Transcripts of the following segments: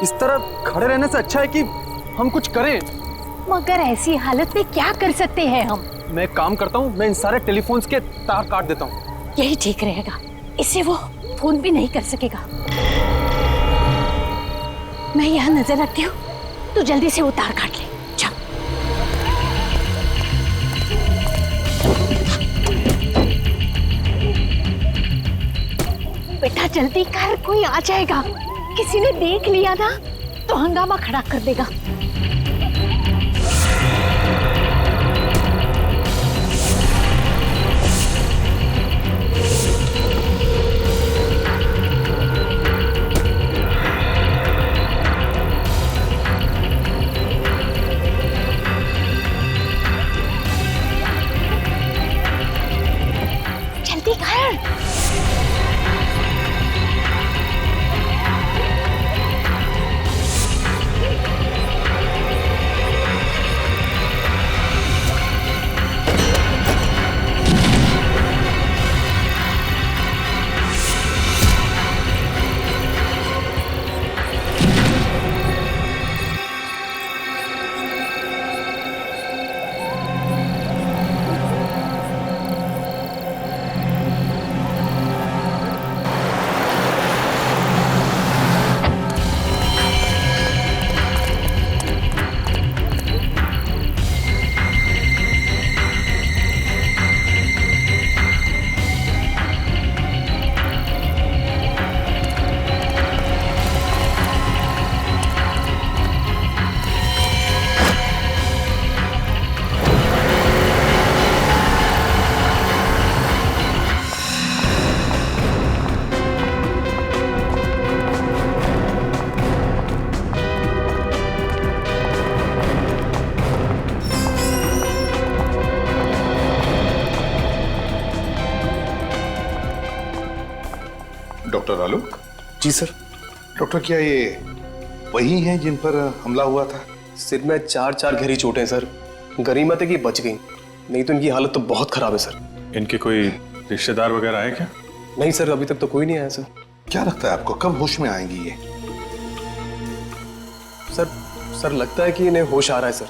इस तरह खड़े रहने से अच्छा है कि हम कुछ करें। मगर ऐसी हालत में क्या कर सकते हैं हम? मैं एक काम करता हूँ, मैं इन सारे टेलीफोन्स के तार काट देता हूँ। यही ठीक रहेगा, इससे वो फोन भी नहीं कर सकेगा। मैं यहाँ नजर रखती हूँ, तो जल्दी से वो तार काट ले। चल। बेटा जल्दी कर, कोई आ जाएगा। किसी ने देख लिया ना तो हंगामा खड़ा कर देगा। जल्दी कर। डॉक्टर आलोक। जी सर। डॉक्टर, क्या ये वही हैं जिन पर हमला हुआ था? सिर में 4 गहरी चोटें हैं सर। गनीमत है कि बच गई, नहीं तो इनकी हालत तो बहुत खराब है सर। इनके कोई रिश्तेदार वगैरह आए क्या? नहीं सर, अभी तक तो कोई नहीं आया सर। क्या लगता है आपको कब होश में आएंगी ये? सर लगता है कि इन्हें होश आ रहा है सर।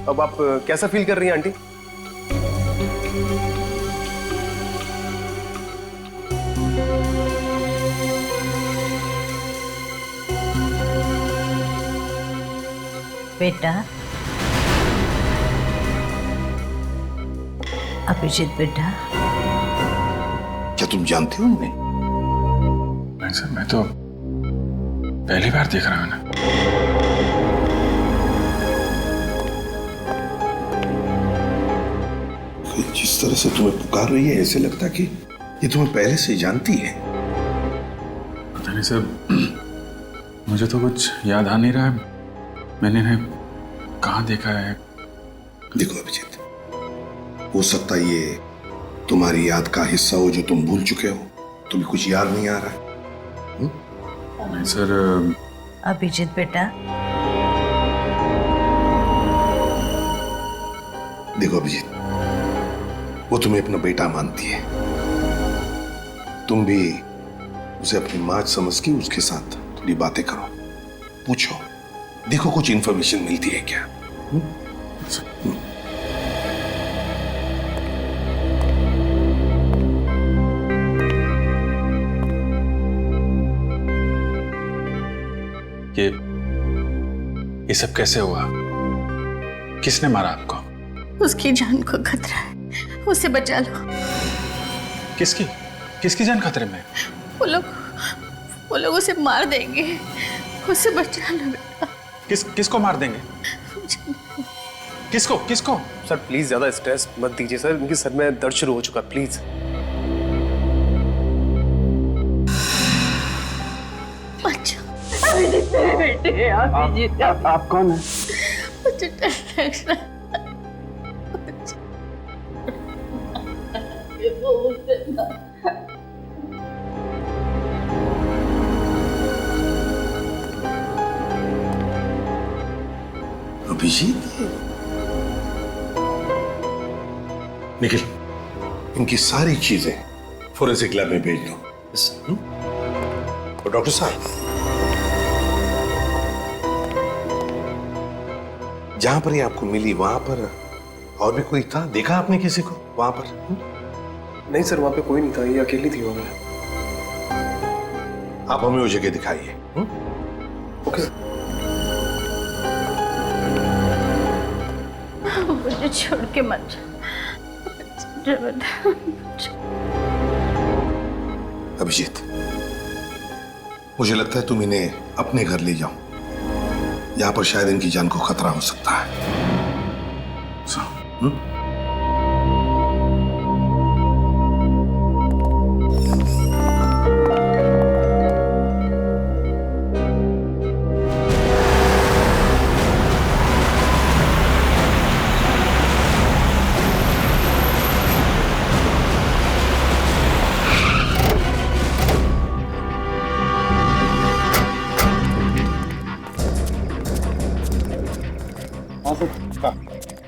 अब आप कैसा फील कर रही हैं आंटी? बेटा अभिजीत बेटा, क्या तुम जानते हो इन्हें? नहीं सर, मैं तो पहली बार देख रहा हूं ना। जिस तरह से तुम्हें पुकार रही है ऐसे लगता कि ये तुम्हें पहले से जानती है। पता नहीं सर, मुझे तो कुछ याद आ नहीं रहा है। मैंने इन्हें कहाँ देखा है? देखो अभिजीत, हो सकता है ये तुम्हारी याद का हिस्सा हो जो तुम भूल चुके हो। तुम्हें कुछ याद नहीं आ रहा है? नहीं सर। अभिजीत बेटा, देखो अभिजीत, वो तुम्हें अपना बेटा मानती है। तुम भी उसे अपनी माँ समझ के उसके साथ थोड़ी बातें करो, पूछो, देखो कुछ इंफॉर्मेशन मिलती है क्या। ये सब कैसे हुआ? किसने मारा आपको? उसकी जान को खतरा है, उसे बचा लो। किसकी जान खतरे में? वो लोग उसे मार देंगे, उसे बचा लो बेटा। किसको मार देंगे? किसको? सर प्लीज ज्यादा स्ट्रेस मत दीजिए सर, उनके सर में दर्द शुरू हो चुका, प्लीज। अभिजीत मेरे बेटे, अभिजीत। आप कौन है? मुझे डर लग रहा है। अभिजीत, निखिल, इनकी सारी चीजें फोरेंसिक लैब में भेज दो। और डॉक्टर साहब, जहां पर ये आपको मिली वहां पर और भी कोई था? देखा आपने किसी को वहां पर? नहीं सर, वहां पे कोई नहीं था, ये अकेली थी वहां पे। आप हमें वो जगह दिखाइए। Okay sir. मुझे छोड़ के मत जा। अभिजीत, मुझे लगता है तुम इन्हें अपने घर ले जाओ। यहां पर शायद इनकी जान को खतरा हो सकता है।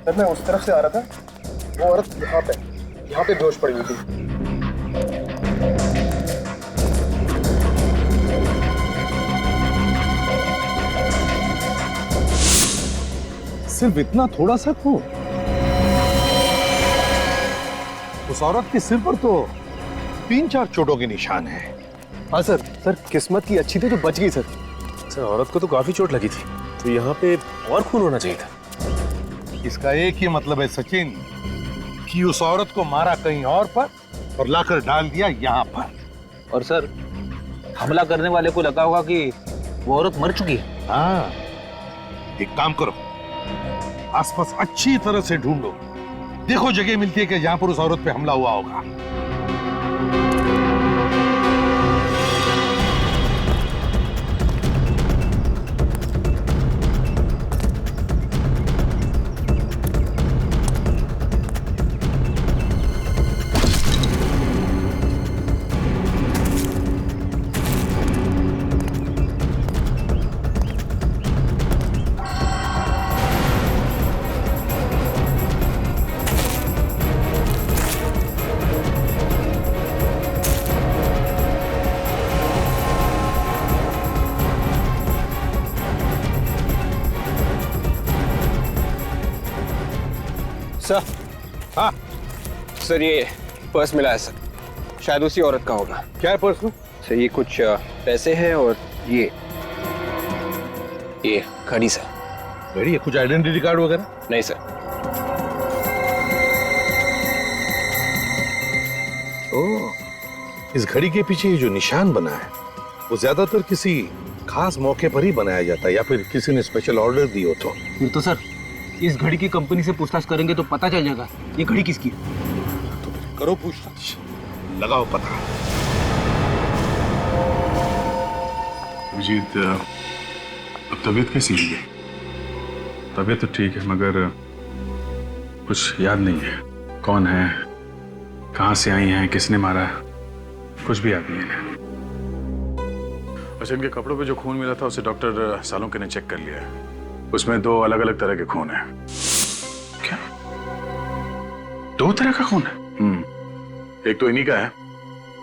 सर मैं उस तरफ से आ रहा था, वो औरत यहाँ पे बेहोश पड़ी हुई थी। सिर्फ इतना थोड़ा सा खून? उस औरत के सिर पर तो 3-4 चोटों के निशान है। हाँ सर, किस्मत की अच्छी थी तो बच गई सर। सर औरत को तो काफी चोट लगी थी, तो यहाँ पे और खून होना चाहिए था। इसका एक ही मतलब है सचिन, कि उस औरत को मारा कहीं और पर और लाकर डाल दिया यहाँ पर। और सर, हमला करने वाले को लगा होगा कि वो औरत मर चुकी है। हाँ, एक काम करो, आसपास अच्छी तरह से ढूंढो, देखो जगह मिलती है कि जहां पर उस औरत पे हमला हुआ होगा। सर, हाँ, सर ये पर्स मिला है सर, शायद उसी औरत का होगा। क्या है पर्स में? सर ये कुछ पैसे हैं और ये घड़ी सर। घड़ी है? कुछ आइडेंटिटी कार्ड वगैरह? नहीं सर। ओह, इस घड़ी के पीछे ये जो निशान बना है वो ज्यादातर किसी खास मौके पर ही बनाया जाता है, या फिर किसी ने स्पेशल ऑर्डर दी हो तो। फिर तो सर इस घड़ी की कंपनी से पूछताछ करेंगे तो पता चल जाएगा ये घड़ी किसकी है। तो फिर करो पूछताछ, लगाओ पता। अभिजीत, अब तबीयत कैसी है? तबीयत तो ठीक है, मगर कुछ याद नहीं है। कौन है, कहाँ से आई हैं, किसने मारा, कुछ भी याद नहीं है। अच्छा, इनके कपड़ों पे जो खून मिला था उसे डॉक्टर सालुंके ने चेक कर लिया है। उसमें 2 अलग-अलग तरह के खून हैं। क्या? 2 तरह का खून है? एक तो इन्हीं का है,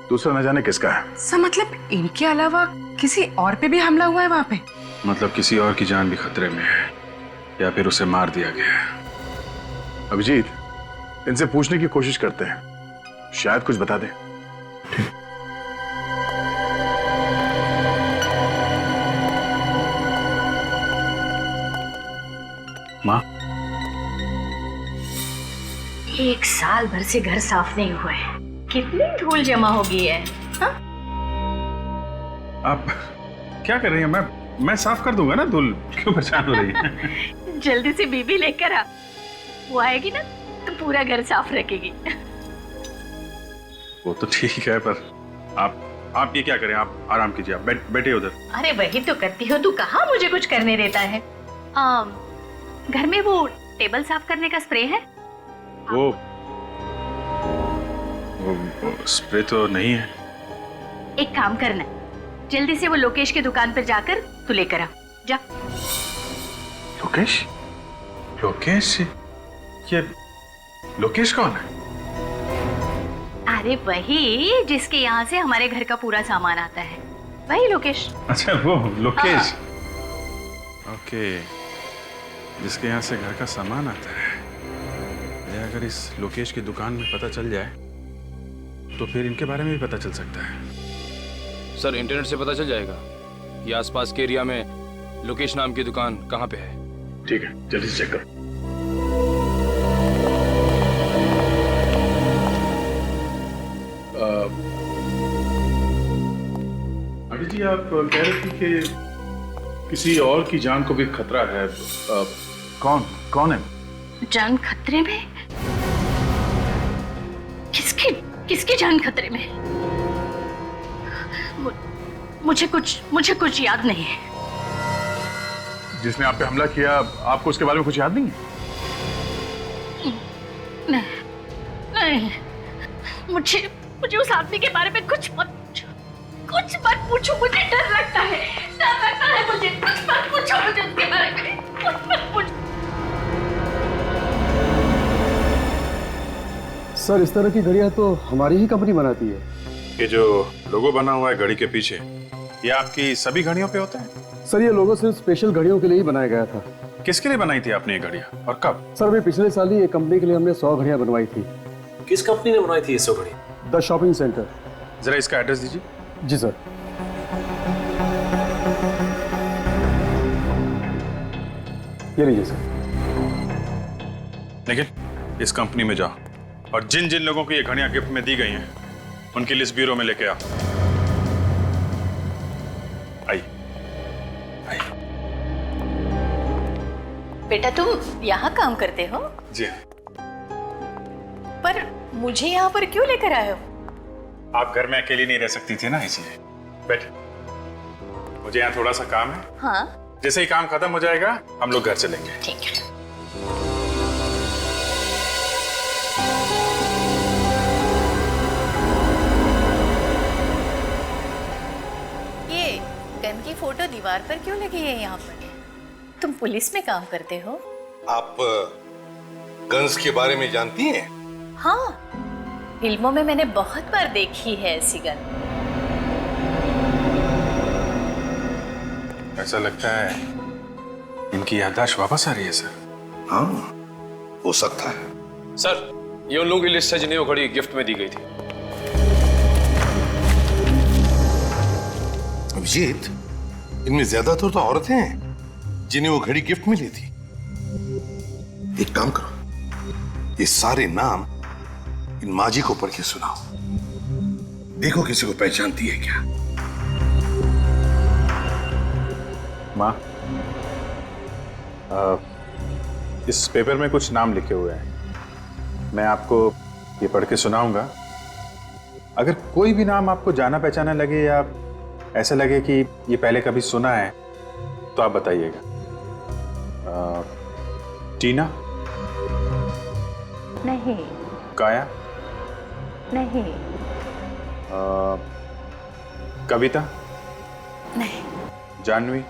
दूसरा न जाने किसका है। सर मतलब इनके अलावा किसी और पे भी हमला हुआ है वहां पे? मतलब किसी और की जान भी खतरे में है, या फिर उसे मार दिया गया है। अभिजीत, इनसे पूछने की कोशिश करते हैं, शायद कुछ बता दे। माँ, 1 साल भर से घर साफ नहीं हुआ है, कितनी धूल जमा हो गई है। हाँ? आप क्या कर रही हैं? मैं साफ कर दूंगा ना, धूल क्यों परेशान हो रही है? जल्दी से बीबी लेकर आ, वो आएगी ना तो पूरा घर साफ रखेगी। वो तो ठीक है, पर आप ये क्या करें, आप आराम कीजिए, आप बैठे उधर। अरे वही तो करती हो, तू कहाँ मुझे कुछ करने देता है। घर में वो टेबल साफ करने का स्प्रे है? वो स्प्रे तो नहीं है। एक काम करना, जल्दी से वो लोकेश की दुकान पर जाकर तू लेकर आ जा। लोकेश? ये लोकेश कौन है? अरे वही जिसके यहाँ से हमारे घर का पूरा सामान आता है। वही लोकेश। अच्छा वो लोकेश। ओके, जिसके यहाँ से घर का सामान आता है। ये अगर इस लोकेश की दुकान में पता चल जाए तो फिर इनके बारे में भी पता चल सकता है। सर इंटरनेट से पता चल जाएगा कि आसपास के एरिया में लोकेश नाम की दुकान कहाँ पे है। ठीक है, जल्दी से चेक करो। अभी जी आप कह रहे थे कि किसी और की जान को भी खतरा है। कौन है? जान खतरे में? किसकी जान खतरे में? मुझे कुछ याद नहीं है। जिसने आप पे हमला किया, आपको उसके बारे में कुछ याद नहीं है? नहीं, मुझे उस आदमी के बारे में कुछ मत पूछो। मुझे डर लगता है मुझे। कुछ मत पूछो मुझे उसके बारे में। कुछ मत पूछो। सर, इस तरह की घड़ियां तो हमारी ही कंपनी बनाती है। ये जो लोगो बना हुआ है घड़ी के पीछे, ये आपकी सभी घड़ियों पे होता है? सर, ये लोगो सिर्फ स्पेशल घड़ियों के लिए ही बनाया गया था। किसके लिए बनाई थी आपने ये घड़ियां और कब? सर, अभी पिछले साल ही एक कंपनी के लिए हमने 100 घड़ियां बनवाई थी। किस कंपनी ने बनाई थी ये 100 घड़ी? The shopping centre. जरा इसका एड्रेस दीजिए। जी सर। ये लीजिए सर। लेकिन इस कंपनी में जाओ और जिन जिन लोगों को ये घड़ियां गिफ्ट में दी गई हैं उनकी लिस्ट ब्यूरो में लेके आओ। आइए। बेटा तुम यहाँ काम करते हो? जी हाँ। पर मुझे यहाँ पर क्यों लेकर आए हो? आप घर में अकेली नहीं रह सकती थी ना, इसलिए। बैठ। मुझे यहाँ थोड़ा सा काम है। हाँ जैसे ही काम खत्म हो जाएगा हम लोग घर चलेंगे। ठीक है। ये गन की फोटो दीवार पर क्यों लगी है यहाँ पर? तुम पुलिस में काम करते हो? आप गन्स के बारे में जानती हैं? हाँ, फिल्मों में मैंने बहुत बार देखी है ऐसी गन। ऐसा लगता है इनकी याददाश्त वापस आ रही है सर। हाँ, हो सकता है। सर ये उन लोगों की लिस्ट है जिन्हें वो घड़ी गिफ्ट में दी गई थी। अभिजीत, इनमें ज्यादातर तो औरतें हैं जिन्हें वो घड़ी गिफ्ट में ली थी। एक काम करो, ये सारे नाम इन माजी को पढ़ के सुनाओ। देखो किसी को पहचानती है क्या। माँ, इस पेपर में कुछ नाम लिखे हुए हैं, मैं आपको ये पढ़ के सुनाऊंगा। अगर कोई भी नाम आपको जाना पहचाना लगे या ऐसा लगे कि ये पहले कभी सुना है तो आप बताइएगा। टीना? नहीं। काया? नहीं। कविता? नहीं। जानवी?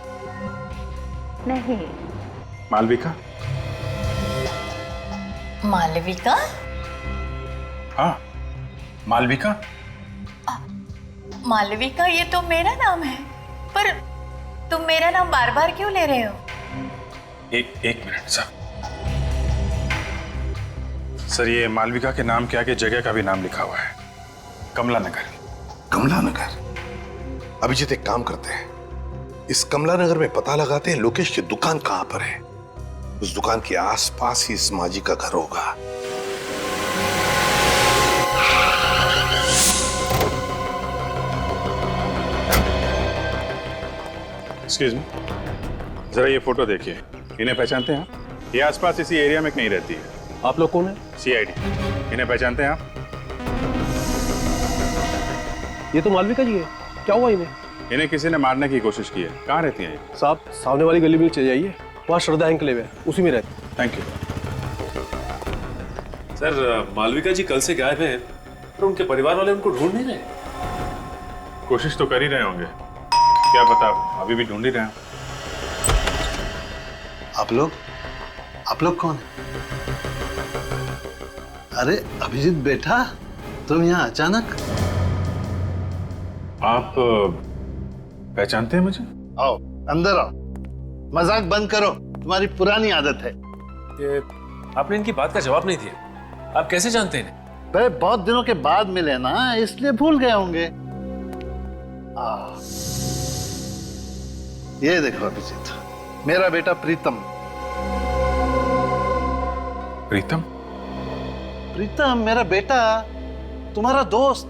नहीं। मालविका? मालविका? हाँ, मालविका। मालविका ये तो मेरा नाम है, पर तुम मेरा नाम बार बार क्यों ले रहे हो? एक मिनट सर, ये मालविका के नाम के आगे जगह का भी नाम लिखा हुआ है, कमला नगर। कमला नगर? अभिजीत, एक काम करते हैं, इस कमला नगर में पता लगाते हैं लोकेश की दुकान कहां पर है। उस दुकान के आसपास ही इस माजी का घर होगा। एक्सक्यूज मी, जरा ये फोटो देखिए। इन्हें पहचानते हैं आप? ये आसपास इसी एरिया में कहीं रहती है। आप लोग कौन है? सीआईडी। इन्हें पहचानते हैं आप? ये तो मालविका जी है। क्या हुआ इन्हें? इन्हें किसी ने मारने की कोशिश की है। कहाँ रहती हैं ये? साहब, सामने वाली गली में चले जाइए, वहाँ श्रद्धा एंकलेव है, उसी में रहते। Thank you. सर, मालविका जी कल से गायब हैं, पर उनके परिवार वाले उनको ढूंढ नहीं रहे। कोशिश तो कर ही रहे होंगे, क्या पता अभी भी ढूंढ ही रहे हैं। आप लोग कौन है? अरे अभिजीत बेटा, तुम यहाँ अचानक? आप पहचानते हैं मुझे? आओ अंदर आओ, मजाक बंद करो, तुम्हारी पुरानी आदत है। ये आपने इनकी बात का जवाब नहीं दिया। आप कैसे जानते हैं? भाई बहुत दिनों के बाद मिले ना, इसलिए भूल गए होंगे। ये देखो अभिजीत, मेरा बेटा प्रीतम। प्रीतम? प्रीतम मेरा बेटा, तुम्हारा दोस्त।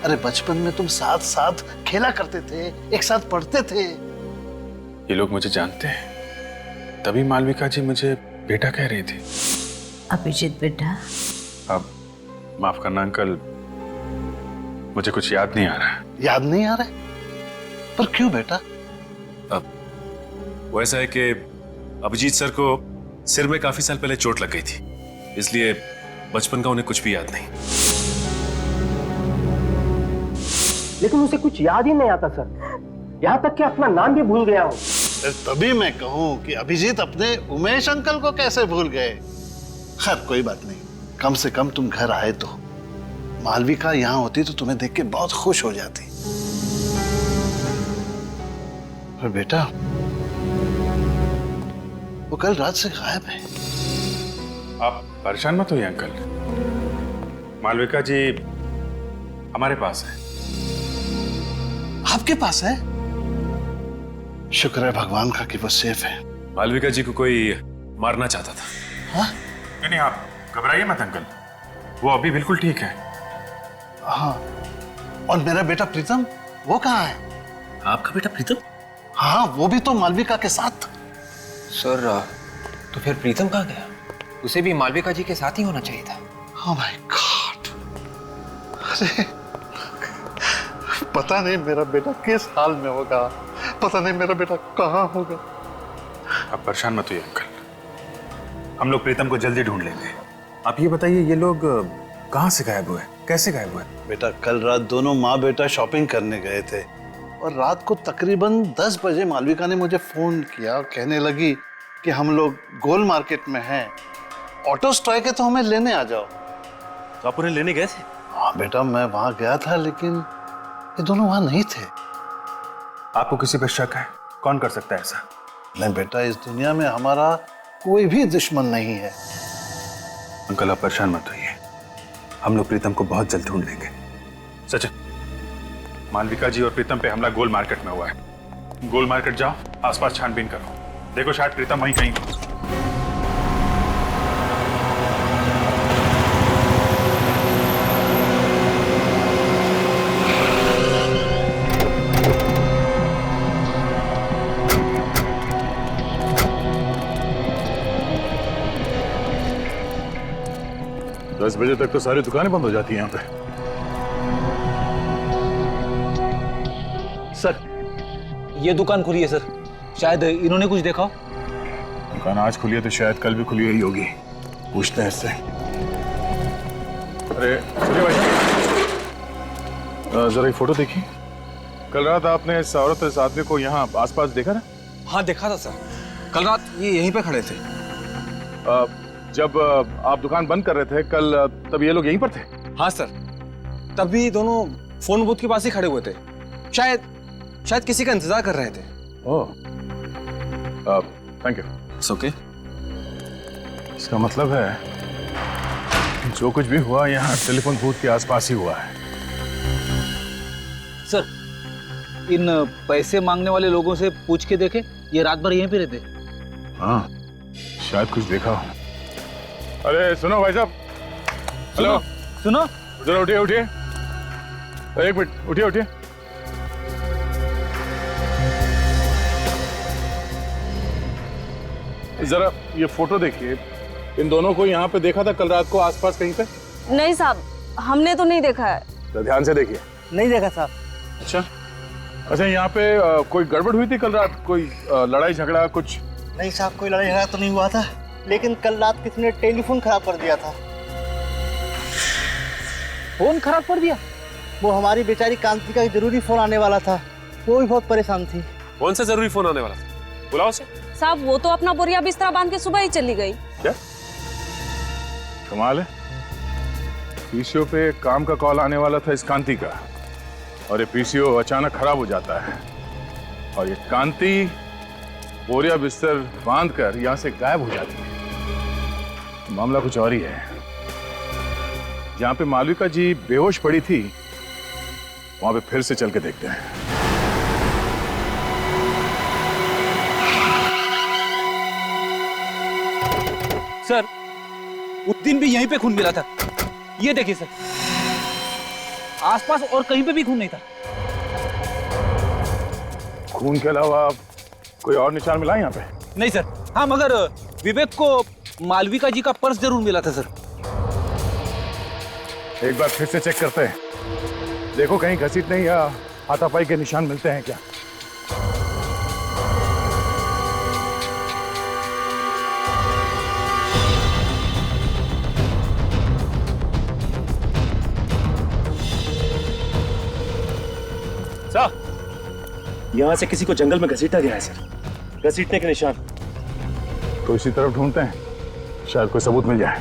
अरे बचपन में तुम साथ साथ खेला करते थे, एक साथ पढ़ते थे। ये लोग मुझे जानते हैं, तभी मालविका जी मुझे बेटा कह रही थी। अभिजीत बेटा, अब माफ करना अंकल, मुझे कुछ याद नहीं आ रहा है। याद नहीं आ रहा है? पर क्यों बेटा? वो ऐसा है कि अभिजीत सर को सिर में काफी साल पहले चोट लग गई थी, इसलिए बचपन का उन्हें कुछ भी याद नहीं। लेकिन उसे कुछ याद ही नहीं आता सर, यहाँ तक कि अपना नाम भी भूल गया हूँ। तभी मैं कहूँ कि अभिजीत अपने उमेश अंकल को कैसे भूल गए। खैर कोई बात नहीं, कम से कम तुम घर आए तो। मालविका यहाँ होती तो तुम्हें देख के बहुत खुश हो जाती। पर बेटा, वो कल रात से गायब है। आप परेशान मत होइए अंकल, मालविका जी हमारे पास है। आपके पास है? शुक्र है भगवान का कि वो सेफ है। मालविका जी को कोई मारना चाहता था। हाँ? नहीं आप घबराइए मत अंकल, वो अभी बिल्कुल ठीक है। हाँ, और मेरा बेटा प्रीतम, वो कहाँ है? आपका बेटा प्रीतम? हाँ, वो भी तो मालविका के साथ। सर तो फिर प्रीतम कहाँ गया? उसे भी मालविका जी के साथ ही होना चाहिए था। Oh my God! अरे पता नहीं मेरा बेटा किस हाल में होगा, पता नहीं मेरा बेटा कहाँ होगा। आप परेशान मत होइए अंकल, हम लोग प्रीतम को जल्दी ढूंढ लेंगे। आप ये बताइए, ये लोग कहाँ से गायब हुए, कैसे गायब हुए? बेटा कल रात दोनों माँ बेटा शॉपिंग करने गए थे और रात को तकरीबन 10 बजे मालविका ने मुझे फोन किया, कहने लगी कि हम लोग गोल मार्केट में हैं, ऑटो स्ट्राइक है तो हमें लेने आ जाओ। तो आप उन्हें लेने गए थे? हाँ बेटा, मैं वहां गया था लेकिन ये दोनों वहां नहीं थे। आपको किसी पर शक है? कौन कर सकता है ऐसा? नहीं बेटा, इस दुनिया में हमारा कोई भी दुश्मन नहीं है। अंकल आप परेशान मत होइए, हम लोग प्रीतम को बहुत जल्द ढूंढ लेंगे। सचिन, मालविका जी और प्रीतम पे हमला गोल मार्केट में हुआ है। गोल मार्केट जाओ, आसपास छानबीन करो, देखो शायद प्रीतम वहीं कहीं। दस बजे तक तो सारी दुकानें बंद हो जाती हैं यहाँ पे। सर ये दुकान खुली है सर, शायद इन्होंने कुछ देखा हो। दुकान आज खुली है तो शायद कल भी खुली हुई होगी, पूछते हैं इससे। अरे सुनिए भाई साहब, जरा ये फोटो देखिए। कल रात आपने इस औरत इस आदमी को यहाँ आसपास देखा ना? हाँ देखा था सर, कल रात ये यहीं पे खड़े थे। जब आप दुकान बंद कर रहे थे कल, तब ये लोग यहीं पर थे? हाँ सर, तभी दोनों फोन बूथ के पास ही खड़े हुए थे, शायद किसी का इंतजार कर रहे थे। ओह, थैंक यू। It's okay. इसका मतलब है जो कुछ भी हुआ यहाँ टेलीफोन बूथ के आसपास ही हुआ है। सर इन पैसे मांगने वाले लोगों से पूछ के देखे, ये रात भर यहीं पे रहते। हाँ शायद कुछ देखा हो। अरे सुनो भाई साहब, हेलो सुनो, जरा उठिए उठिए, एक मिनट उठिए उठिए। जरा ये फोटो देखिए, इन दोनों को यहाँ पे देखा था कल रात को आसपास कहीं पे? नहीं साहब, हमने तो नहीं देखा है। तो ध्यान से देखिए। नहीं देखा साहब। अच्छा यहाँ पे कोई गड़बड़ हुई थी कल रात? कोई लड़ाई झगड़ा कुछ? नहीं साहब, कोई लड़ाई झगड़ा तो नहीं हुआ था, लेकिन कल रात किसी ने टेलीफोन खराब कर दिया था। फोन खराब कर दिया? वो हमारी बेचारी कांति का जरूरी फोन आने वाला था, वो भी बहुत परेशान थी। कौन सा जरूरी फोन आने वाला था? बुलाओ उसे। साहब वो तो अपना बोरिया बिस्तरा बांध के सुबह ही चली गई। क्या कमाल है, पीसीओ पे काम का कॉल आने वाला था इस कांति का, और ये पीसीओ अचानक खराब हो जाता है और ये कांति बोरिया बिस्तर बांधकर यहां से गायब हो जाती है। मामला कुछ और ही है। जहां पे मालविका जी बेहोश पड़ी थी वहां पे फिर से चल के देखते हैं। सर उस दिन भी यहीं पे खून मिला था। ये देखिए सर, आसपास और कहीं पे भी खून नहीं था। खून के अलावा कोई और निशान मिला यहाँ पे? नहीं सर। हाँ मगर विवेक को मालविका जी का पर्स जरूर मिला था सर। एक बार फिर से चेक करते हैं, देखो कहीं घसीटने या हाथापाई के निशान मिलते हैं क्या। यहाँ से किसी को जंगल में घसीटा गया है सर, घसीटने के निशान। तो इसी तरफ ढूंढते हैं, शायद कोई सबूत मिल जाए।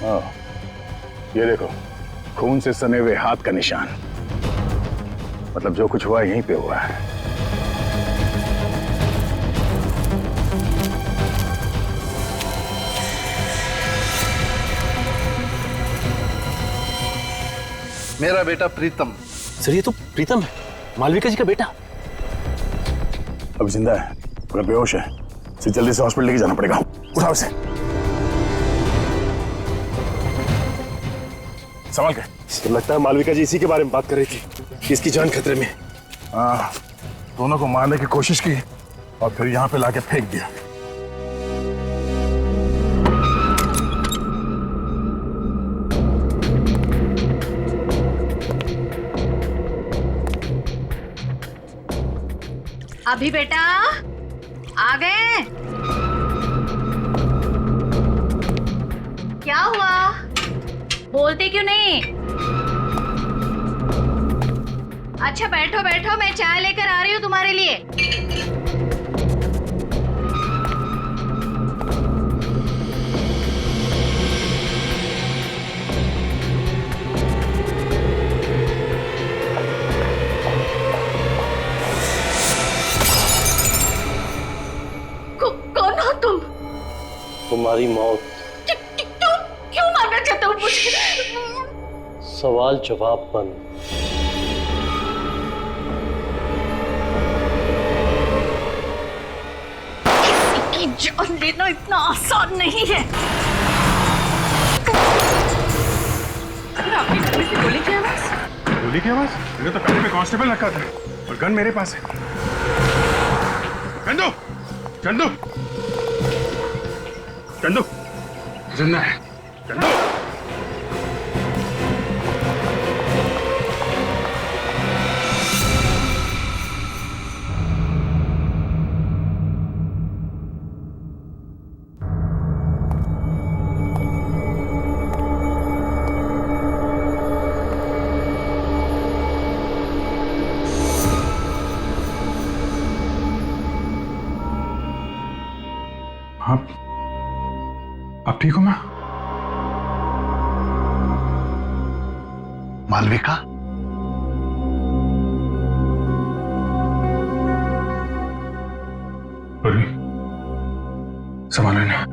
हाँ, ये देखो, खून से सने हुए हाथ का निशान। मतलब जो कुछ हुआ यहीं पे हुआ है। मेरा बेटा प्रीतम। सर ये तो प्रीतम है, मालविका जी का बेटा। अभी जिंदा है मगर बेहोश है। इसे जल्दी से हॉस्पिटल लेके जाना पड़ेगा। उठाओ इसे। संभाल के। तो लगता है मालविका जी इसी के बारे में बात कर रही थी कि इसकी जान खतरे में। हाँ, दोनों को मारने की कोशिश की और फिर यहाँ पे लाके फेंक दिया। अभी बेटा आ गए? क्या हुआ, बोलते क्यों नहीं? अच्छा बैठो बैठो, मैं चाय लेकर आ रही हूँ तुम्हारे लिए। कौन हो तुम? तुम्हारी मौत। क्यों मारना चाहते हो मुझे? सवाल जवाब बंद। किसी की जान लेना इतना आसान नहीं है। आपके घर में से गोली की आवाज? गोली की आवाज? मैंने तो पहले में कांस्टेबल रखा था और गन मेरे पास है। चंदू, चंदू, चंदू, जिंदा है। चंदू, आप ठीक हो? मालविका? संभाल लेना।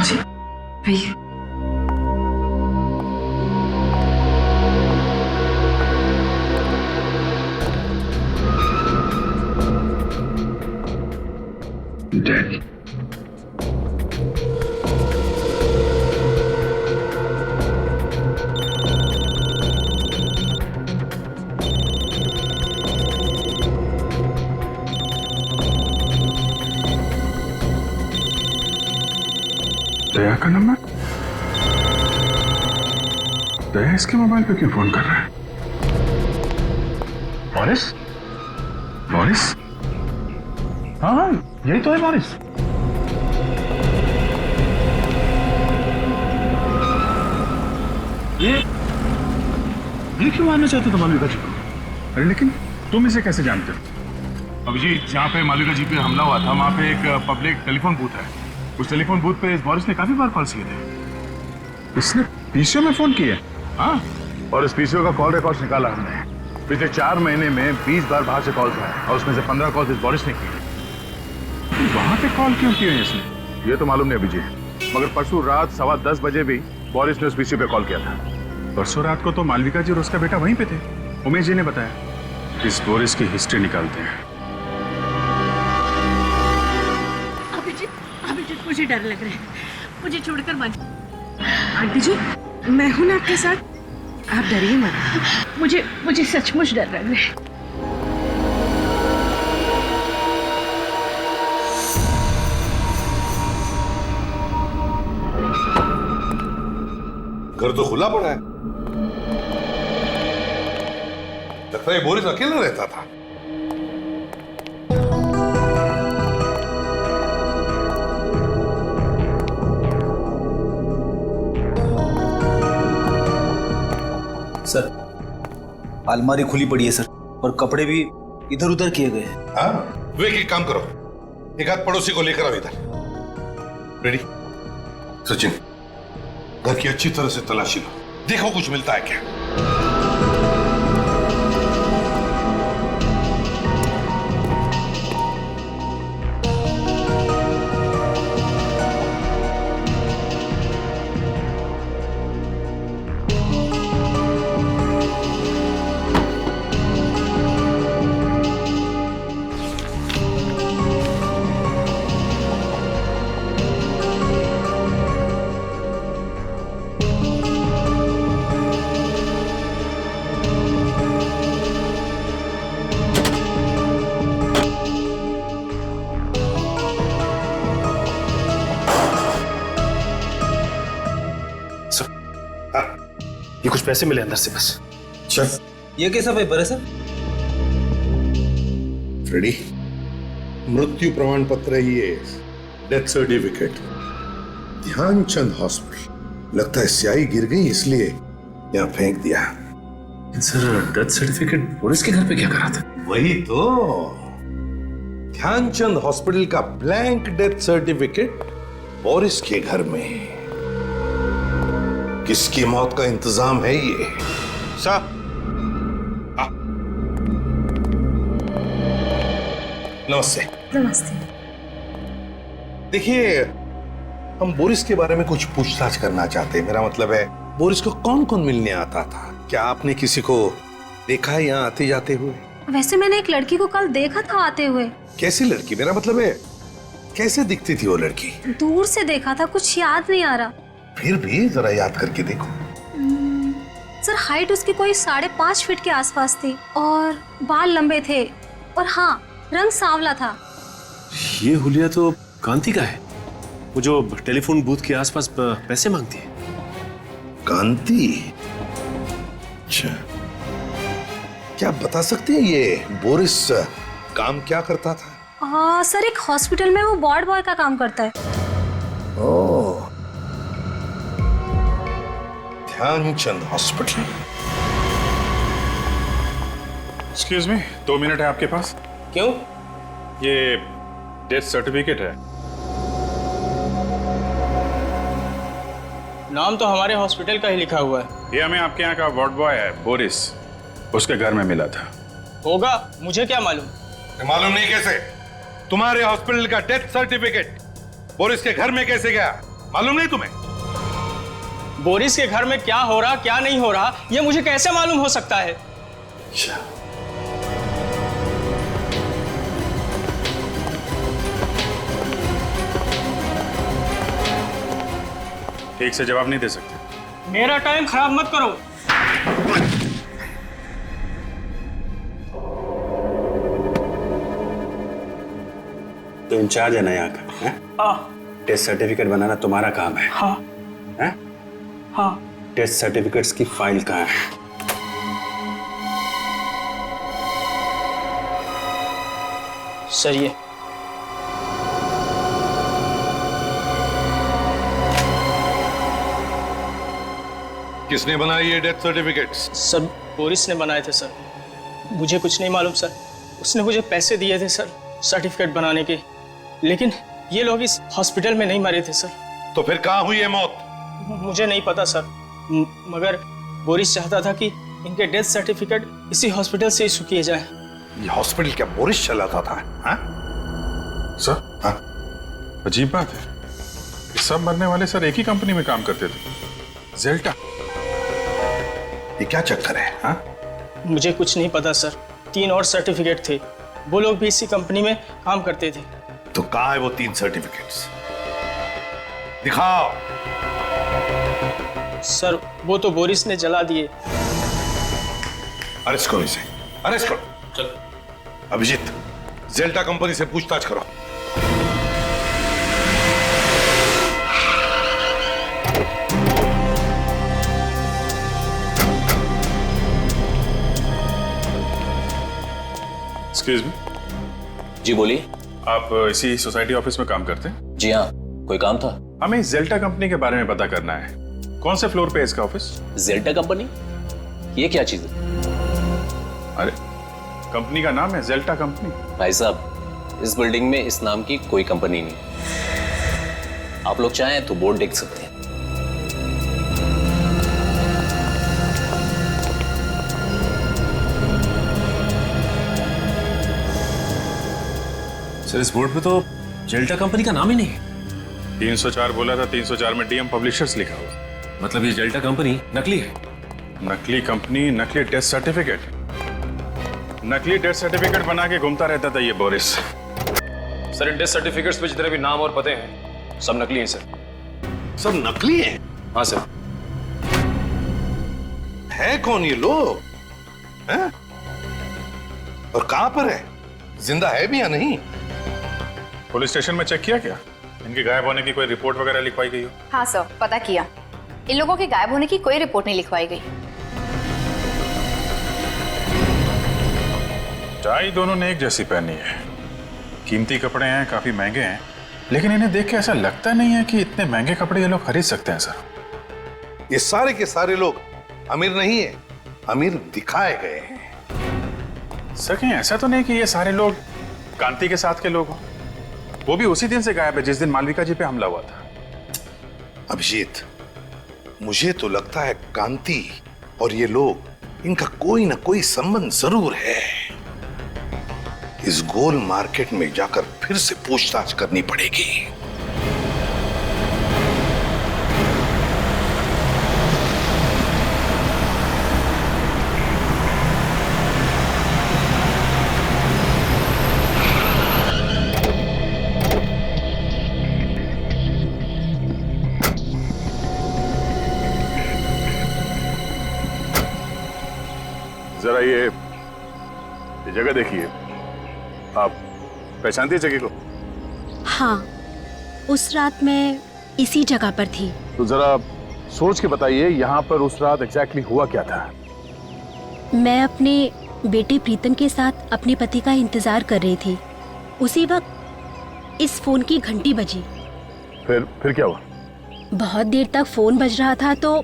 जी भैया। Dead. दया का नंबर? दया इसके मोबाइल पे क्यों फोन कर रहा है? मॉरिस? मॉरिस? हाँ, यही तो है मॉरिस। ये क्यों मारना चाहते थे मालविका जी को? अरे लेकिन तुम इसे कैसे जानते हो? अभिजीत, जहाँ पे मालविका जी पे हमला हुआ था वहाँ पे एक पब्लिक टेलीफोन बूथ है। उस टेलीफोन बूथ पे इस बोरिस ने काफी बार कॉल किए थे। इसने पीसीओ में फोन किए? हाँ, और इस पीसीओ का कॉल रिकॉर्ड निकाला हमने। पिछले 4 महीने में 20 बार बाहर से कॉल आए और उसमें से 15 कॉल इस बोरिस ने किए। वहां पे कॉल क्यों किए इसने, ये तो मालूम नहीं अभिजीत। मगर परसों रात 10:15 बजे भी बोरिस ने उस पीसीओ पे कॉल किया था। परसों रात को तो मालविका जी और उसका बेटा वहीं पे थे। उमेश जी ने बताया। इस बोरिस की हिस्ट्री निकालते हैं। अभिजीत, मुझे डर लग रहा है, मुझे छोड़कर मत। आंटी जी, मैं हूं ना आपके साथ, आप डरिए मत। मुझे सचमुच डर लग रहा है। घर तो खुला पड़ा है, लगता है बोरिस अकेला रहता था। सर, अलमारी खुली पड़ी है सर, और कपड़े भी इधर उधर किए गए हैं। हाँ, विवेक एक काम करो, एक आध पड़ोसी को लेकर आओ इधर। रेडी? सचिन, घर की अच्छी तरह से तलाशी लो, देखो कुछ मिलता है क्या। ये कुछ पैसे मिले अंदर से बस। अच्छा, ये कैसा पेपर है सर? रेडी? मृत्यु प्रमाण पत्र है ये, डेथ सर्टिफिकेट, ध्यानचंद हॉस्पिटल। लगता है स्याही गिर गई इसलिए यहाँ फेंक दिया। सर, डेथ सर्टिफिकेट बोरिस के घर पे क्या करा था? वही तो, ध्यानचंद हॉस्पिटल का ब्लैंक डेथ सर्टिफिकेट बोरिस के घर में। किसकी मौत का इंतजाम है ये? साहब, नमस्ते। नमस्ते। देखिए, हम बोरिस के बारे में कुछ पूछताछ करना चाहते हैं। मेरा मतलब है, बोरिस को कौन कौन मिलने आता था? क्या आपने किसी को देखा है यहाँ आते जाते हुए? वैसे मैंने एक लड़की को कल देखा था आते हुए। कैसी लड़की? मेरा मतलब है, कैसे दिखती थी वो लड़की? दूर से देखा था, कुछ याद नहीं आ रहा। फिर भी जरा याद करके देखो। सर, हाइट उसकी कोई 5.5 फीट के आसपास थी और बाल लंबे थे, और हाँ, रंग सांवला था। ये हुलिया तो कांति का है, वो जो टेलीफोन बूथ के आसपास पैसे मांगती है। कांति? अच्छा, क्या आप बता सकते हैं ये बोरिस काम क्या करता था? सर, एक हॉस्पिटल में वो वार्ड बॉय का काम करता है। Oh, Dhyanchand hospital. Excuse me, 2 minute है आपके पास? क्यों? ये डेथ सर्टिफिकेट है। नाम तो हमारे हॉस्पिटल का ही लिखा हुआ है। ये हमें आपके यहाँ का वार्ड बॉय है बोरिस, उसके घर में मिला था। होगा, मुझे क्या मालूम? मालूम नहीं कैसे? तुम्हारे हॉस्पिटल का डेथ सर्टिफिकेट बोरिस के घर में कैसे गया? मालूम नहीं तुम्हें? बोरिस के घर में क्या हो रहा क्या नहीं हो रहा, ये मुझे कैसे मालूम हो सकता है? अच्छा, ठीक से जवाब नहीं दे सकते। मेरा टाइम खराब मत करो। तो इंचार्ज है ना यहाँ का? हाँ। टेस्ट सर्टिफिकेट बनाना तुम्हारा काम है? हाँ। है? हाँ। टेस्ट सर्टिफिकेट्स की फाइल कहाँ है? सर, ये किसने बनाई ये डेथ सर्टिफिकेट्स? सर, बोरिस ने बनाए थे सर। मुझे कुछ नहीं मालूम सर। उसने मुझे पैसे दिए थे सर सर्टिफिकेट बनाने के, लेकिन ये लोग इस हॉस्पिटल में नहीं मरे थे सर। तो फिर कहाँ हुई है मौत? मुझे नहीं पता सर, मगर बोरिस चाहता था कि इनके डेथ सर्टिफिकेट इसी हॉस्पिटल से इशू किए जाए। ये हॉस्पिटल क्या बोरिस चलाता था? हाँ? सर, हाँ? अजीब बात है, ये सब मरने वाले सर एक ही कंपनी में काम करते थे, जेल्टा। ये क्या चक्कर है? हाँ? मुझे कुछ नहीं पता सर। 3 और सर्टिफिकेट थे, वो लोग भी इसी कंपनी में काम करते थे। तो कहाँ है वो 3 सर्टिफिकेट्स? दिखाओ। सर वो तो बोरिस ने जला दिए। अरेस्ट करो इसे, अरेस्ट करो। चलो अभिजीत, जेल्टा कंपनी से पूछताछ करो। Excuse me. जी बोलिए। आप इसी सोसाइटी ऑफिस में काम करते हैं? जी हाँ, कोई काम था? हमें जेल्टा कंपनी के बारे में पता करना है। कौन से फ्लोर पे है इसका ऑफिस? जेल्टा कंपनी? ये क्या चीज है? अरे कंपनी का नाम है जेल्टा कंपनी। भाई साहब, इस बिल्डिंग में इस नाम की कोई कंपनी नहीं। आप लोग चाहें तो बोर्ड देख सकते हैं। सर इस बोर्ड पे तो जेल्टा कंपनी का नाम ही नहीं है। 304 बोला था, 304 में डीएम पब्लिशर्स लिखा हुआ। मतलब ये जेल्टा कंपनी नकली है? नकली कंपनी, नकली डेथ सर्टिफिकेट। नकली डेथ सर्टिफिकेट बना के घूमता रहता था ये Boris. Sir in death certificates पे जितने भी नाम और पते हैं सब नकली हैं सर। सब नकली हैं? हाँ सर। है कौन ये लोग? हैं? और कहां पर है? जिंदा है भी या नहीं? पुलिस स्टेशन में चेक किया क्या? इनके गायब होने की कोई रिपोर्ट वगैरह लिखवाई गई हो? हाँ सर, पता किया। इन लोगों के गायब होने की कोई रिपोर्ट नहीं लिखवाई गई। टाई दोनों ने एक जैसी पहनी है। कीमती कपड़े हैं, काफी महंगे हैं, लेकिन इन्हें देख के ऐसा लगता नहीं है कि इतने महंगे कपड़े ये लोग खरीद सकते हैं सर। ये सारे के सारे लोग अमीर नहीं है, अमीर दिखाए गए हैं। सर कहीं ऐसा तो नहीं कि ये सारे लोग कांति के साथ के लोग हो? वो भी उसी दिन से गायब है जिस दिन मालविका जी पे हमला हुआ था। अभिजीत, मुझे तो लगता है कांति और ये लोग, इनका कोई ना कोई संबंध जरूर है। इस गोल मार्केट में जाकर फिर से पूछताछ करनी पड़ेगी। जरा ये जगह देखिए, आप पहचानती है जगह को? हाँ, उस रात मैं इसी जगह पर थी। तो जरा सोच के बताइए यहाँ पर उस रात एग्जैक्टली हुआ क्या था? मैं अपने बेटे प्रीतम के साथ अपने पति का इंतजार कर रही थी। उसी वक्त इस फोन की घंटी बजी। फिर क्या हुआ? बहुत देर तक फोन बज रहा था तो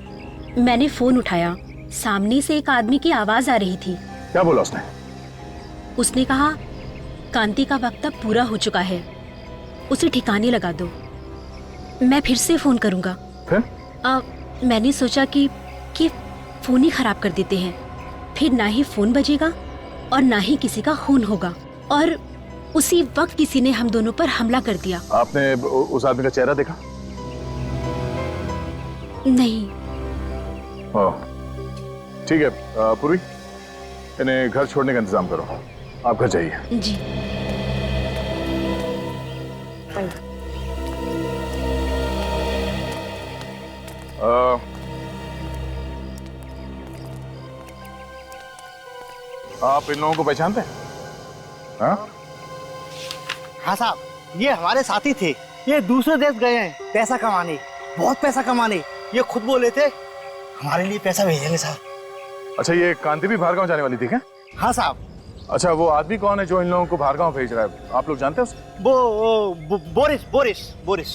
मैंने फोन उठाया। सामने से एक आदमी की आवाज आ रही थी। क्या बोला उसने? उसने कहा, कांति का वक्त अब पूरा हो चुका है, उसे ठिकाने लगा दो। मैं फिर से फोन करूंगा। फिर? मैंने सोचा कि फोन ही खराब कर देते हैं, फिर ना ही फोन बजेगा और ना ही किसी का खून होगा। और उसी वक्त किसी ने हम दोनों पर हमला कर दिया। आपने उस आदमी का चेहरा देखा? नहीं। ठीक है पूर्वी, इन्हें घर छोड़ने का इंतजाम करो। आप घर जाइए। जी। आप इन लोगों को पहचानते हैं? हाँ? हाँ साहब, ये हमारे साथी थे। ये दूसरे देश गए हैं पैसा कमाने, बहुत पैसा कमाने। ये खुद बोले थे हमारे लिए पैसा भेजेंगे साहब। अच्छा, ये कांति भी बाहर गांव जाने वाली थी क्या? हाँ साहब। अच्छा, वो आदमी कौन है जो इन लोगों को बाहर गांव भेज रहा है? आप लोग जानते हैं उसको? Boris Boris Boris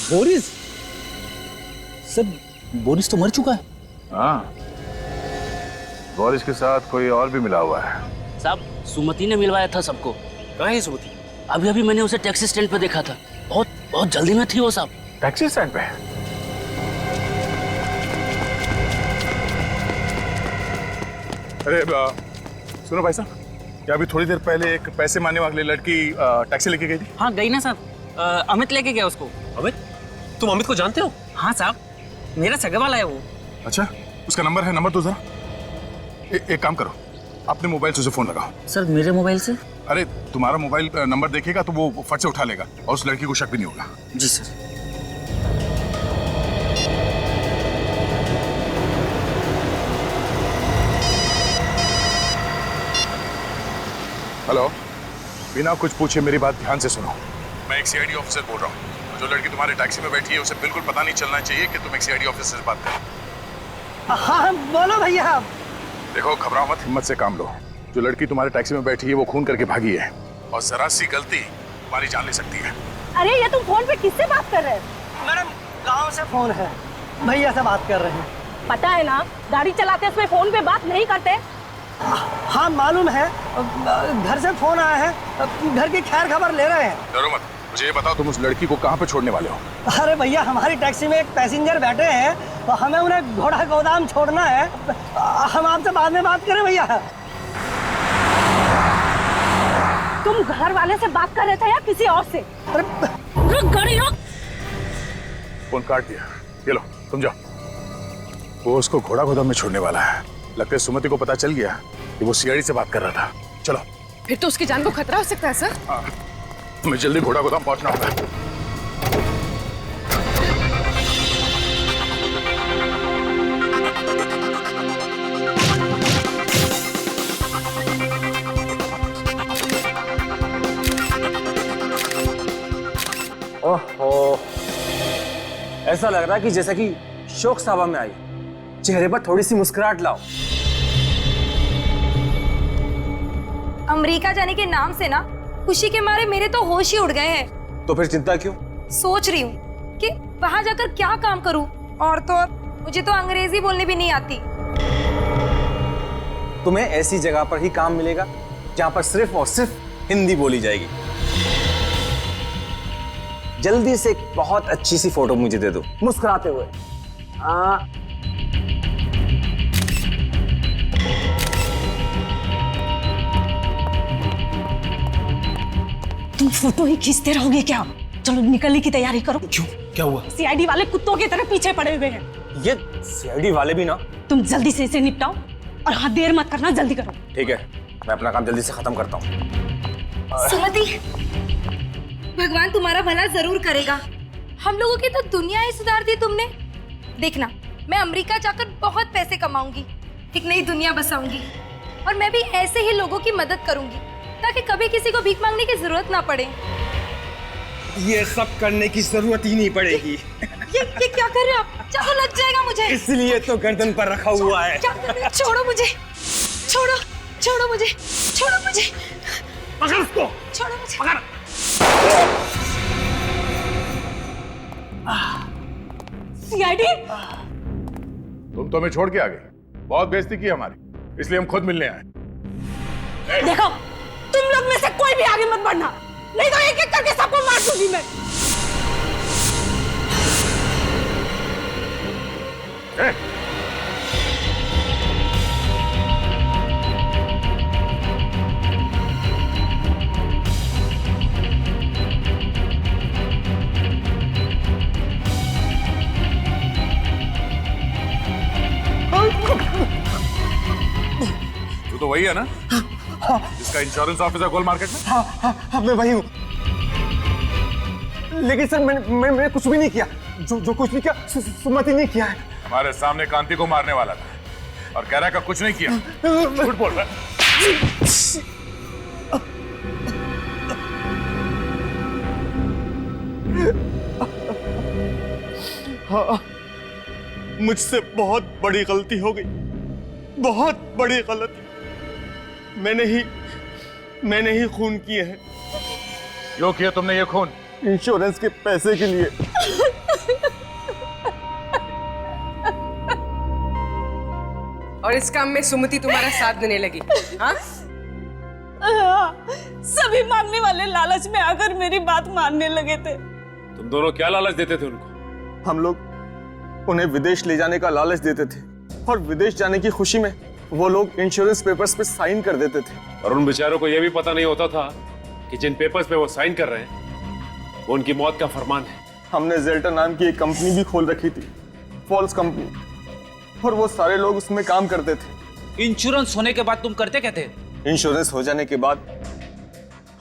Boris? Sir Boris तो मर चुका है। हाँ, गौरिश के साथ कोई और भी मिला हुआ है। साहब सुमति ने मिलवाया था सबको। कहाँ है सुमति? अभी अभी मैंने उसे टैक्सी स्टैंड पे देखा था। बहुत बहुत जल्दी में थी वो साहब। टैक्सी स्टैंड पे? अरे सुनो भाई साहब, क्या अभी थोड़ी देर पहले एक पैसे मांगने वाली लड़की टैक्सी लेके गई थी? हाँ गई ना साहब। अमित लेके गया उसको। अमित? तुम अमित को जानते हो? हाँ साहब, मेरा सगा वाला है वो। अच्छा, उसका नंबर है? नंबर दो जरा। एक काम करो, अपने मोबाइल से उसे फोन लगाओ। सर मेरे मोबाइल से? अरे तुम्हारा मोबाइल नंबर देखेगा तो वो फट से उठा लेगा और उस लड़की को शक भी नहीं होगा। जी सर। हेलो, बिना कुछ पूछे मेरी बात ध्यान से सुनो। मैं एक सीआईडी ऑफिसर बोल रहा हूँ। जो लड़की तुम्हारे टैक्सी में बैठी है उसे बिल्कुल पता नहीं चलना चाहिए कि तुम एक सीआईडी ऑफिसर से बात कर रहे हो। हाँ बोलो भैया। देखो घबराओ मत, हिम्मत से काम लो। जो लड़की तुम्हारे टैक्सी में बैठी है वो खून करके भागी है और जरा सी गलती तुम्हारी जान ले सकती है। अरे ये तुम फोन पे किससे बात कर रहे हो? मैडम गांव से फोन है, भैया से बात कर रहे हैं। पता है ना, गाड़ी चलाते समय फोन पे बात नहीं करते। हाँ मालूम है, घर से फोन आया है, घर की खैर खबर ले रहे हैं। डरो मत, मुझे ये बताओ तुम उस लड़की को कहाँ पे छोड़ने वाले हो? अरे भैया हमारी टैक्सी में एक पैसेंजर बैठे हैं तो हमें उन्हें घोड़ा गोदाम छोड़ना है। हम आपसे बाद में बात करें भैया। तुम घर वाले से बात कर रहे थे या किसी और से? रुक गाड़ी रुक। फोन काट दिया। ये लो तुम जाओ। वो उसको घोड़ा गोदाम में छोड़ने वाला है। लगता है सुमति को पता चल गया कि वो सीआईडी से बात कर रहा था। चलो। फिर तो उसकी जान को खतरा हो सकता है सर। हाँ, हमें जल्दी घोड़ा गोदाम पहुंचना होगा। ओहो, ऐसा लग रहा है कि जैसा कि शोक सभा में आई। चेहरे पर थोड़ी सी मुस्कुराहट लाओ। अमेरिका जाने के नाम से ना खुशी के मारे मेरे तो होश ही उड़ गए हैं। तो फिर चिंता क्यों? सोच रही हूँ कि वहां जाकर क्या काम करूँ, और तो और मुझे तो अंग्रेजी बोलने भी नहीं आती। तुम्हें ऐसी जगह पर ही काम मिलेगा जहां पर सिर्फ और सिर्फ हिंदी बोली जाएगी। जल्दी से एक बहुत अच्छी सी फोटो मुझे दे दो मुस्कुराते हुए। तुम फोटो ही खींचते रहोगे क्या? चलो निकलने की तैयारी करो। क्यों, क्या हुआ? सीआईडी वाले कुत्तों की तरह पीछे पड़े हुए हैं। ये सीआईडी वाले भी ना। तुम जल्दी से इसे निपटाओ और हाँ देर मत करना, जल्दी करो। ठीक है, मैं अपना काम जल्दी से खत्म करता हूँ। सुमति, भगवान तुम्हारा भला जरूर करेगा। हम लोगों की तो दुनिया ही सुधार दी तुमने। देखना, मैं अमेरिका जाकर बहुत पैसे कमाऊंगी, एक नई दुनिया बसाऊंगी, और मैं भी ऐसे ही लोगों की मदद करूंगी ताकि कभी किसी को भीख मांगने की जरूरत ना पड़े। ये सब करने की जरूरत ही नहीं पड़ेगी। ये क्या कर रहे हो आप? चाकू लग जाएगा मुझे। इसलिए तो गर्दन पर रखा हुआ है। क्या कर रहे हो? छोड़ो मुझे, छोड़ो, छोड़ो मुझे, छोड़ो मुझे, पकड़ उसको, छोड़ो मुझे, पकड़। सीआईडी, तुम तो हमें छोड़ के आ गए। बहुत बेइज्जती की हमारी, इसलिए हम खुद मिलने आए। देखो तुम लोग में से कोई भी आगे मत बढ़ना, नहीं तो एक एक करके सबको मार दूंगी मैं। तू तो वही है ना जिसका इंश्योरेंस ऑफिसर गोल मार्केट में? हाँ, मैं वही हूँ। लेकिन सर मैंने कुछ भी नहीं किया। जो कुछ भी किया सुमति ने किया है। हमारे सामने कांति को मारने वाला था और कह रहा है कि कुछ नहीं किया। झूठ बोल रहा है। हाँ, मुझसे बहुत बड़ी गलती हो गई, बहुत बड़ी गलती। मैंने ही खून किए हैं। क्यों किया तुमने ये खून? इंश्योरेंस के पैसे के लिए। और इस काम में सुमति तुम्हारा साथ देने लगी। हाँ? सभी मांगने वाले लालच में आकर मेरी बात मानने लगे थे। तुम दोनों क्या लालच देते थे उनको? हम लोग उन्हें विदेश ले जाने का लालच देते थे और विदेश जाने की खुशी में वो लोग इंश्योरेंस पेपर्स पे साइन कर देते थे। और उन बेचारों को यह भी पता नहीं होता था कि जिन पेपर्स पे वो साइन कर रहे हैं वो उनकी मौत का फरमान है। हमने जेल्टर नाम की एक कंपनी भी खोल रखी थी, फॉल्स कंपनी, और वो सारे लोग उसमें काम करते थे। इंश्योरेंस होने के बाद तुम करते क्या थे? इंश्योरेंस हो जाने के बाद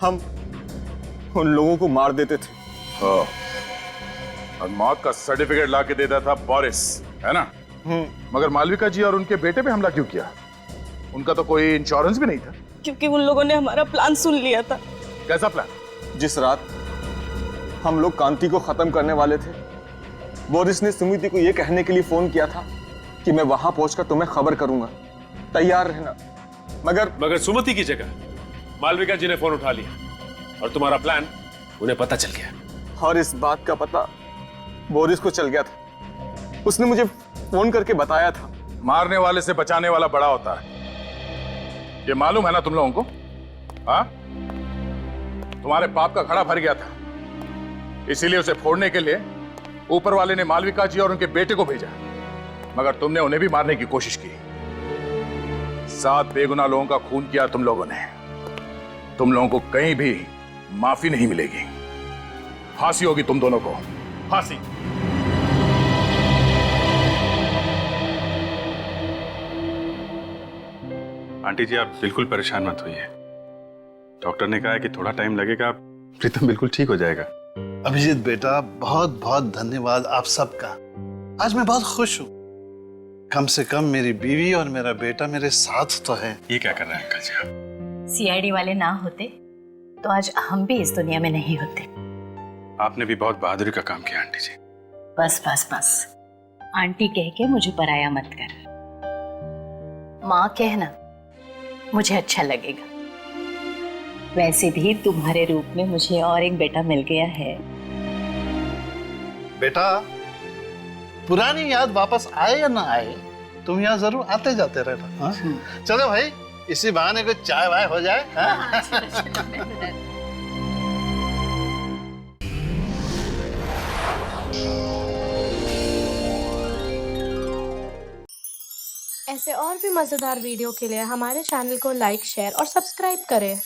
हम उन लोगों को मार देते थे। हाँ। और मौत का सर्टिफिकेट ला के देता था बोरिस, है ना? मगर मालविका जी और उनके बेटे पे हमला क्यों किया? उनका तो कोई इंश्योरेंस भी नहीं था। क्योंकि उन लोगों ने हमारा प्लान सुन लिया था। कैसा प्लान? जिस रात हम लोग कांति को खत्म करने वाले थे, बोरिस ने सुमिति को यह कहने के लिए फोन किया था कि मैं वहां पहुंचकर तुम्हें खबर करूंगा, तैयार रहना। मगर सुमति की जगह मालविका जी ने फोन उठा लिया और तुम्हारा प्लान उन्हें पता चल गया। और इस बात का पता बोरिस को चल गया था। उसने मुझे फोन करके बताया था। मारने वाले से बचाने वाला बड़ा होता है, ये मालूम है ना तुम लोगों को? हाँ? तुम्हारे पाप का घड़ा भर गया था, इसीलिए उसे फोड़ने के लिए ऊपर वाले ने मालविका जी और उनके बेटे को भेजा, मगर तुमने उन्हें भी मारने की कोशिश की। 7 बेगुनाह लोगों का खून किया तुम लोगों ने। तुम लोगों को कहीं भी माफी नहीं मिलेगी। फांसी होगी तुम दोनों को, फांसी। आंटी जी आप बिल्कुल परेशान मत होइए। डॉक्टर ने कहा है कि थोड़ा टाइम लगेगा, प्रीतम बिल्कुल ठीक हो जाएगा। अभिजीत बेटा, बहुत बहुत धन्यवाद आप सबका। आज मैं बहुत खुश हूँ। कम से कम मेरी बीवी और मेरा बेटा मेरे साथ तो है। ये क्या कर रहे हैं अंकल जी आप? सीआईडी वाले ना होते तो आज हम भी इस दुनिया में नहीं होते। आपने भी बहुत बहादुरी का काम किया आंटी जी। बस बस बस, आंटी कह के मुझे पराया मत कर। माँ कहना मुझे अच्छा लगेगा। वैसे भी तुम्हारे रूप में मुझे और एक बेटा मिल गया है। बेटा, पुरानी याद वापस आए या ना आए, तुम यहाँ जरूर आते जाते रहना। हाँ? चलो भाई, इसी बहाने को चाय वाय हो जाए। हाँ? ऐसे और भी मजेदार वीडियो के लिए हमारे चैनल को लाइक, शेयर और सब्सक्राइब करें।